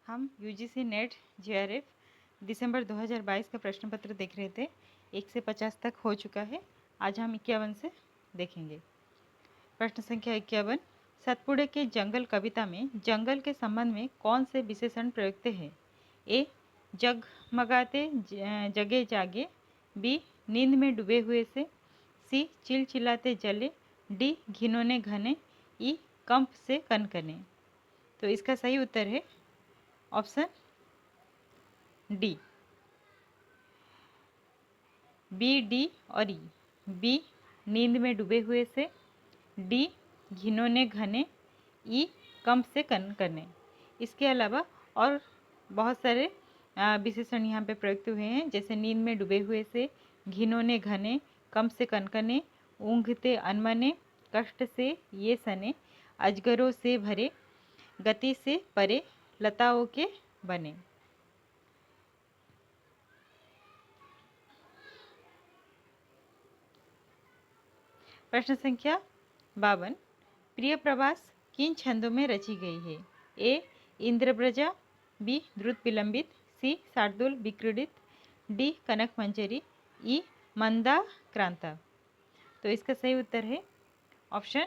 हम UGC net JRF दिसंबर 2022 का प्रश्न पत्र देख रहे थे। 1 से 50 तक हो चुका है। आज हम 51 से देखेंगे। प्रश्न संख्या 51, सतपुड़े के जंगल कविता में जंगल के संबंध में कौन से विशेषण प्रयुक्त हैं? ए, जगमगाते जगे जागे। बी, नींद में डूबे हुए से। सी, चिलचिलाते जले। डी, घिनौने घने। ई, कंप से कनकने। तो इसका सही उत्तर है ऑप्शन डी, बी, डी और ई। बी, नींद में डूबे हुए से। डी, घिनौने घने। ई, कंप से कनकने। इसके अलावा और बहुत सारे विशेषण यहाँ पे प्रयुक्त हुए हैं, जैसे नींद में डूबे हुए से, घिनौने घने, कंप से कनकने, ऊँघते अनमने, कष्ट से ये सने, अजगरों से भरे, गति से परे, लताओं के बने। प्रश्न संख्या 52, प्रिय प्रवास किन छंदों में रची गई है? ए, इंद्रब्रजा। बी, द्रुत विलंबित। सी, शार्दूल विक्रीडित। डी, कनक मंजरी। ई, मंदा क्रांता। तो इसका सही उत्तर है ऑप्शन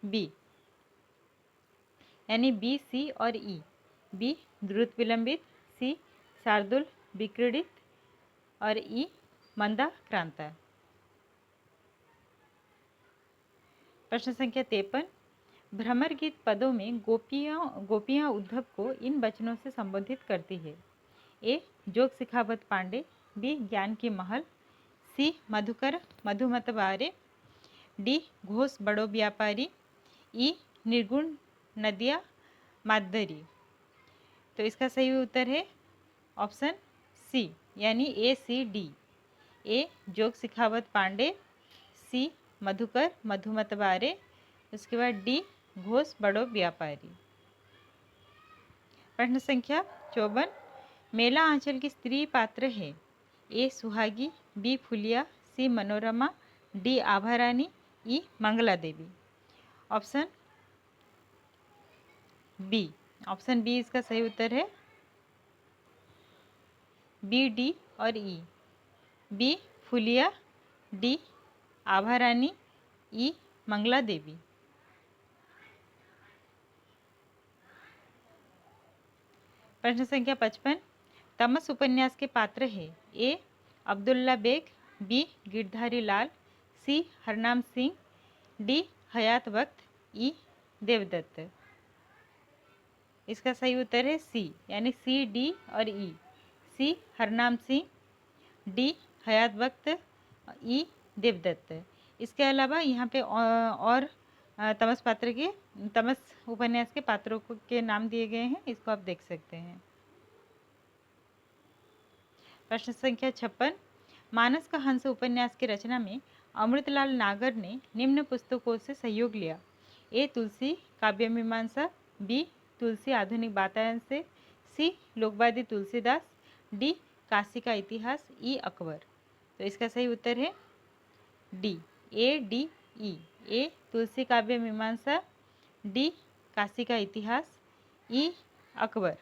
बी, यानी बी, सी और ई। बी, द्रुत विलंबित। सी, शार्दूल विक्रीडित और ई, मंदा क्रांता। प्रश्न संख्या 53, भ्रमर गीत पदों में गोपियाँ उद्धव को इन वचनों से संबोधित करती है। ए, जोग सिखावत पांडे। बी, ज्ञान की महल। सी, मधुकर मधुमत बारे। डी, घोष बड़ो व्यापारी। ई, निर्गुण नदिया मादरी। तो इसका सही उत्तर है ऑप्शन सी, यानी ए, सी, डी। ए, जोग सिखावत पांडे। सी, मधुकर मधुमत बारे। उसके बाद डी, घोष बड़ो व्यापारी। प्रश्न संख्या 54, मेला आंचल की स्त्री पात्र है। ए, सुहागी। बी, फुलिया। सी, मनोरमा। डी, आभारानी। ई, मंगला देवी। ऑप्शन बी, ऑप्शन बी इसका सही उत्तर है। बी, डी और ई। बी, फुलिया। डी, आभारानी। ई, मंगला देवी। प्रश्न संख्या 55, तमस उपन्यास के पात्र है। ए, अब्दुल्ला बेग। बी, गिरधारी लाल। सी, हरनाम सिंह। डी, हयात वक्त। ई, देवदत्त। इसका सही उत्तर है सी, यानी सी, डी और ई। सी, हरनाम सिंह। डी, हयात वक्त। ई, देवदत्त। इसके अलावा यहाँ पे और तमस उपन्यास के पात्रों के नाम दिए गए हैं, इसको आप देख सकते हैं। प्रश्न संख्या 56, मानस का हंस उपन्यास की रचना में अमृतलाल नागर ने निम्न पुस्तकों से सहयोग लिया। ए, तुलसी काव्य मीमांसा। बी, तुलसी आधुनिक वातायन से। सी, लोकवादी तुलसीदास। डी, काशी का इतिहास। ई, अकबर। तो इसका सही उत्तर है डी, ए, डी, ई। ए, तुलसी काव्य मीमांसा। डी, काशी का इतिहास। ई, अकबर।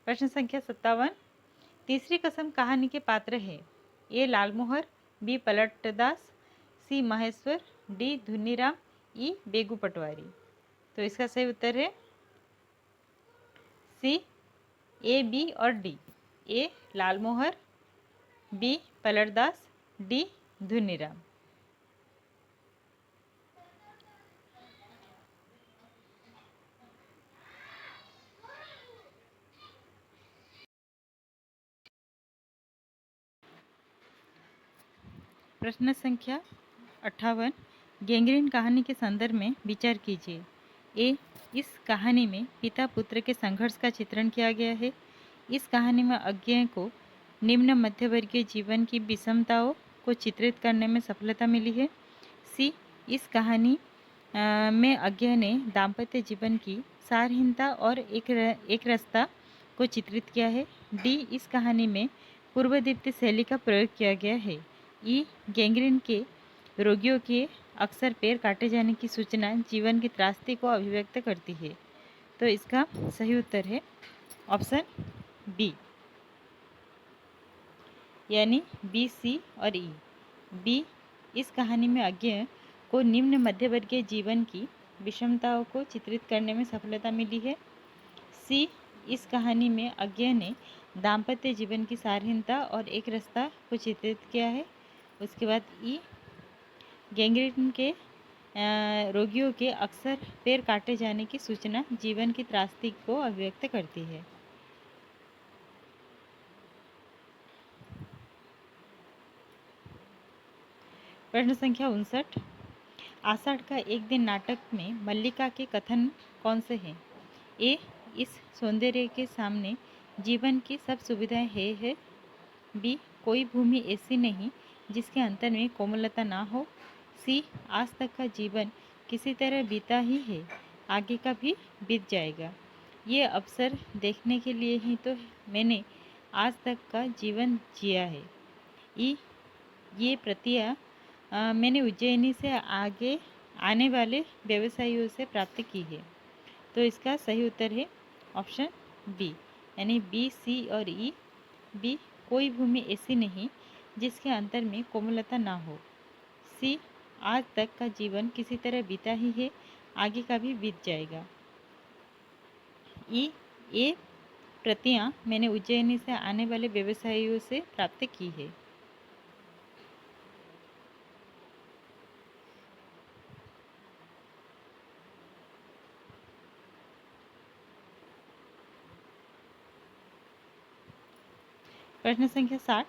प्रश्न संख्या 57, तीसरी कसम कहानी के पात्र है। ए, लालमोहर। बी, पलटदास। सी, महेश्वर। डी, धुनीराम। ई, बेगू पटवारी। तो इसका सही उत्तर है सी, ए, बी और डी। ए, लालमोहर। बी, पलटदास। डी, धुनीराम। प्रश्न संख्या 58, गैंग्रीन कहानी के संदर्भ में विचार कीजिए। ए, इस कहानी में पिता पुत्र के संघर्ष का चित्रण किया गया है। इस कहानी में अज्ञेय को निम्न मध्यवर्गीय जीवन की विषमताओं को चित्रित करने में सफलता मिली है। सी, इस कहानी में अज्ञेय ने दाम्पत्य जीवन की सारहीनता और एक रास्ता को चित्रित किया है। डी, इस कहानी में पूर्वदीप्ति शैली का प्रयोग किया गया है। ई, गैंग्रीन के रोगियों के अक्सर पैर काटे जाने की सूचना जीवन की त्रासदी को अभिव्यक्त करती है। तो इसका सही उत्तर है ऑप्शन बी, यानी बी, सी और ई। बी, इस कहानी में अज्ञेय को निम्न मध्यवर्गीय जीवन की विषमताओं को चित्रित करने में सफलता मिली है। सी, इस कहानी में अज्ञेय ने दाम्पत्य जीवन की सारहीनता और एक रास्ता को चित्रित किया है। उसके बाद ई, गैंग्रीन के रोगियों के अक्सर पैर काटे जाने की सूचना जीवन की त्रासदी को अभिव्यक्त करती है। प्रश्न संख्या 59, आषाढ़ का एक दिन नाटक में मल्लिका के कथन कौन से हैं? ए, इस सौंदर्य के सामने जीवन की सब सुविधाएं है। बी, कोई भूमि ऐसी नहीं जिसके अंतर में कोमलता ना हो। सी, आज तक का जीवन किसी तरह बीता ही है, आगे का भी बीत जाएगा। ये अवसर देखने के लिए ही तो मैंने आज तक का जीवन जिया है। ई, ये प्रतिया मैंने उज्जैनी से आगे आने वाले व्यवसायियों से प्राप्त की है। तो इसका सही उत्तर है ऑप्शन बी, यानी बी, सी और ई। बी, कोई भूमि ऐसी नहीं जिसके अंतर में कोमलता ना हो। सी, आज तक का जीवन किसी तरह बीता ही है, आगे का भी बीत जाएगा। ई, ये प्रतियां मैंने उज्जैनी से आने वाले व्यवसायियों से प्राप्त की है। प्रश्न संख्या 60,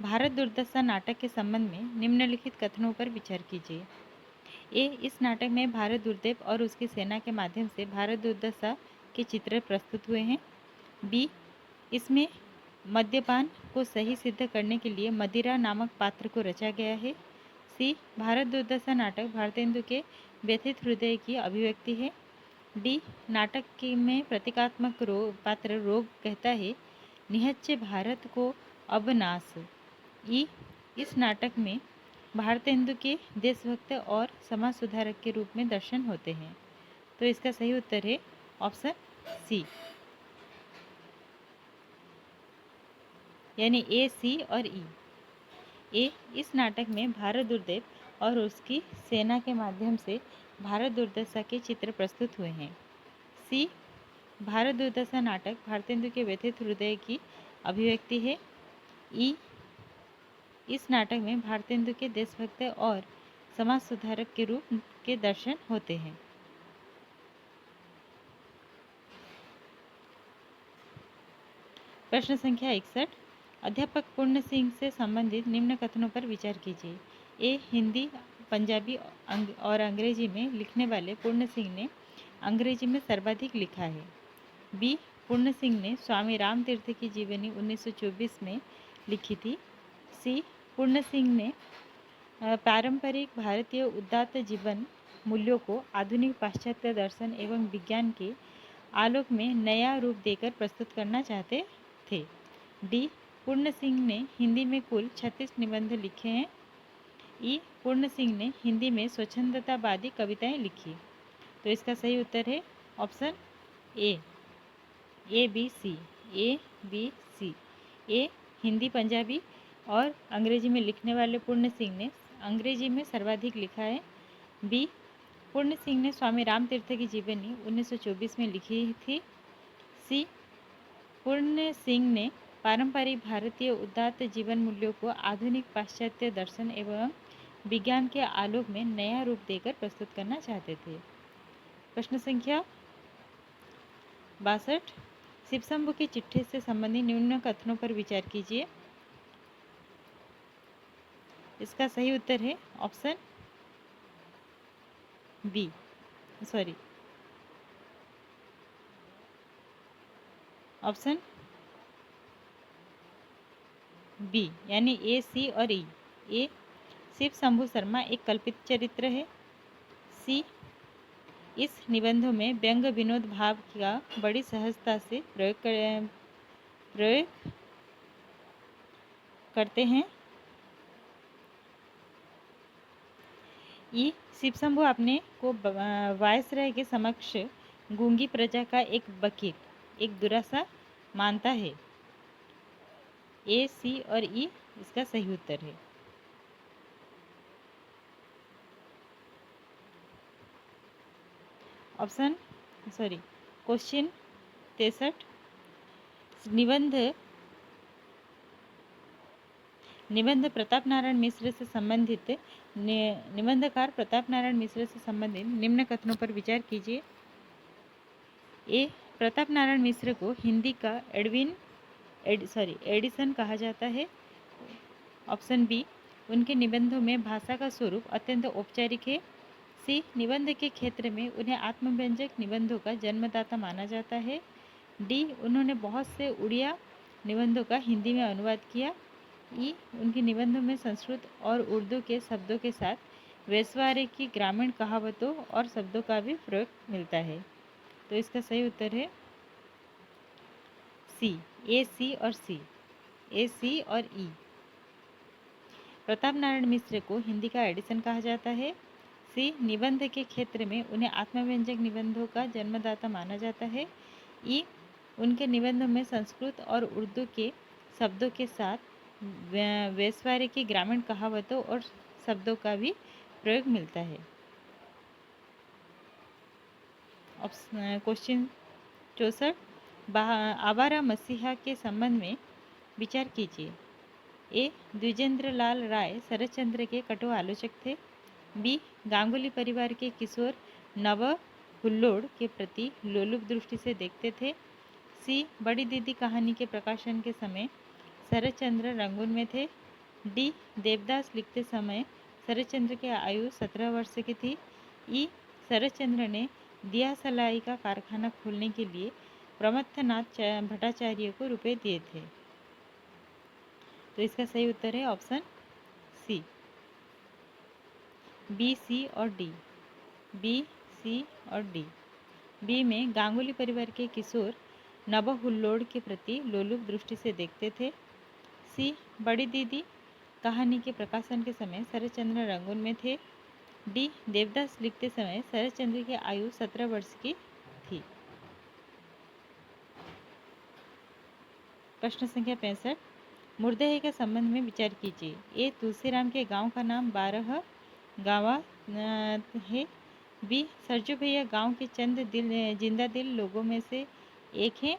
भारत दुर्दशा नाटक के संबंध में निम्नलिखित कथनों पर विचार कीजिए। ए, इस नाटक में भारत दुर्देव और उसकी सेना के माध्यम से भारत दुर्दशा के चित्र प्रस्तुत हुए हैं। बी, इसमें मद्यपान को सही सिद्ध करने के लिए मदिरा नामक पात्र को रचा गया है। सी, भारत दुर्दशा नाटक भारतेंदु के व्यथित हृदय की अभिव्यक्ति है। डी, नाटक में प्रतीकात्मक पात्र रोग कहता है, निहच्चे भारत को अब नाश। ई, इस नाटक में भारतेंदु के देशभक्त और समाज सुधारक के रूप में दर्शन होते हैं। तो इसका सही उत्तर है ऑप्शन सी, यानी ए, सी और ई। ए, इस नाटक में भारत दुर्देव और उसकी सेना के माध्यम से भारत दुर्दशा के चित्र प्रस्तुत हुए हैं। सी, भारत दुर्दशा नाटक भारतेंदु के व्यथित हृदय की अभिव्यक्ति है। ई, इस नाटक में भारतेंदु के देशभक्त और समाज सुधारक के रूप के दर्शन होते हैं। प्रश्न संख्या 61, अध्यापक पूर्ण सिंह से संबंधित निम्न कथनों पर विचार कीजिए। ए, हिंदी, पंजाबी और अंग्रेजी में लिखने वाले पूर्ण सिंह ने अंग्रेजी में सर्वाधिक लिखा है। बी, पूर्ण सिंह ने स्वामी राम तीर्थ की जीवनी 1924 में लिखी थी। सी, पूर्ण सिंह ने पारंपरिक भारतीय उदात्त जीवन मूल्यों को आधुनिक पाश्चात्य दर्शन एवं विज्ञान के आलोक में नया रूप देकर प्रस्तुत करना चाहते थे। डी, पूर्ण सिंह ने हिंदी में कुल 36 निबंध लिखे हैं। ई, पूर्ण सिंह ने हिंदी में स्वच्छंदतावादी कविताएं लिखी। तो इसका सही उत्तर है option A, B, C. A, B, C. A, Hindi, Punjabi और अंग्रेजी में लिखने वाले पूर्ण सिंह ने अंग्रेजी में सर्वाधिक लिखा है। बी, पूर्ण सिंह ने स्वामी राम तीर्थ की जीवनी 1924 में लिखी थी। सी, पूर्ण सिंह ने पारंपरिक भारतीय उदात्त जीवन मूल्यों को आधुनिक पाश्चात्य दर्शन एवं विज्ञान के आलोक में नया रूप देकर प्रस्तुत करना चाहते थे। प्रश्न संख्या 62, शिवशंभु की चिट्ठी से संबंधित निम्न कथनों पर विचार कीजिए। इसका सही उत्तर है ऑप्शन बी, ऑप्शन बी, यानी ए, सी और ई। ए, शिव शंभु शर्मा एक कल्पित चरित्र है। सी, इस निबंधों में व्यंग विनोद भाव का बड़ी सहजता से प्रयोग करते हैं। ई शिवशंभु अपने को वायसराय के समक्ष गूंगी प्रजा का एक वकील, एक दुरासा मानता है। ए, सी और ई इसका सही उत्तर है। ऑप्शन सॉरी क्वेश्चन 63 निबंध प्रताप नारायण मिश्र से संबंधित निबंधकार प्रताप नारायण मिश्र से संबंधित निम्न कथनों पर विचार कीजिए। ए, प्रताप नारायण मिश्र को हिंदी का एडिसन कहा जाता है। ऑप्शन बी, उनके निबंधों में भाषा का स्वरूप अत्यंत औपचारिक है। सी, निबंध के क्षेत्र में उन्हें आत्मव्यंजक निबंधों का जन्मदाता माना जाता है। डी, उन्होंने बहुत से उड़िया निबंधों का हिंदी में अनुवाद किया। ई, उनके निबंधों में संस्कृत और उर्दू के शब्दों के साथ वैश्वारे की ग्रामीण कहावतों और शब्दों का भी प्रयोग मिलता है। तो इसका सही उत्तर है सी, ए, सी और सी, ए, सी और ई। प्रताप नारायण मिश्र को हिंदी का एडिसन कहा जाता है। सी, निबंध के क्षेत्र में उन्हें आत्मव्यंजक निबंधों का जन्मदाता माना जाता है। ई, उनके निबंधों में संस्कृत और उर्दू के शब्दों के साथ वैश्वारे की ग्रामीण कहावतों और शब्दों का भी प्रयोग मिलता है। क्वेश्चन 64 आवारा मसीहा के संबंध में विचार कीजिए। ए, द्विजेंद्र लाल राय शरतचंद्र के कटु आलोचक थे। बी, गांगुली परिवार के किशोर नव हुल्लोड़ के प्रति लोलुप दृष्टि से देखते थे। सी, बड़ी दीदी कहानी के प्रकाशन के समय शरतचंद्र रंगून में थे। डी, देवदास लिखते समय शरतचंद्र की आयु 17 वर्ष की थी। ई, शरतचंद्र ने दिया सलाई का कारखाना खोलने के लिए प्रमथनाथ भट्टाचार्य को रुपए दिए थे। तो इसका सही उत्तर है ऑप्शन सी, बी, सी और डी। बी, सी और डी। बी में गांगुली परिवार के किशोर नव हुल्लोड़ के प्रति लोलुप दृष्टि से देखते थे। सी, बड़ी दीदी कहानी के प्रकाशन के समय शरतचंद्र रंगून में थे। डी, देवदास लिखते समय शरतचंद्र की आयु 17 वर्ष की थी। प्रश्न संख्या 65 मुर्देह के संबंध में विचार कीजिए। ए, तुलसीराम के गांव का नाम 12 गावा है। बी, सरजू भैया गांव के चंद जिंदा दिल लोगों में से एक हैं।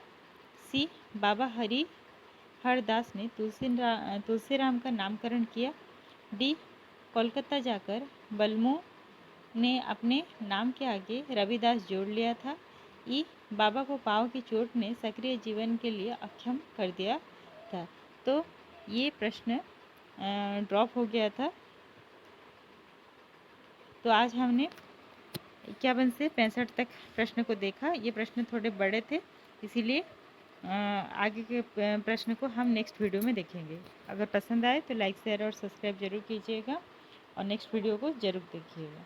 सी, बाबा हरदास ने तुलसीराम का नामकरण किया। डी, कोलकाता जाकर बलमू ने अपने नाम के आगे रविदास जोड़ लिया था। ई, बाबा को पाँव की चोट ने सक्रिय जीवन के लिए अक्षम कर दिया था। तो ये प्रश्न ड्रॉप हो गया था। तो आज हमने 51 से 65 तक प्रश्न को देखा। ये प्रश्न थोड़े बड़े थे, इसीलिए आगे के प्रश्न को हम नेक्स्ट वीडियो में देखेंगे। अगर पसंद आए तो लाइक शेयर और सब्सक्राइब जरूर कीजिएगा और नेक्स्ट वीडियो को जरूर देखिएगा।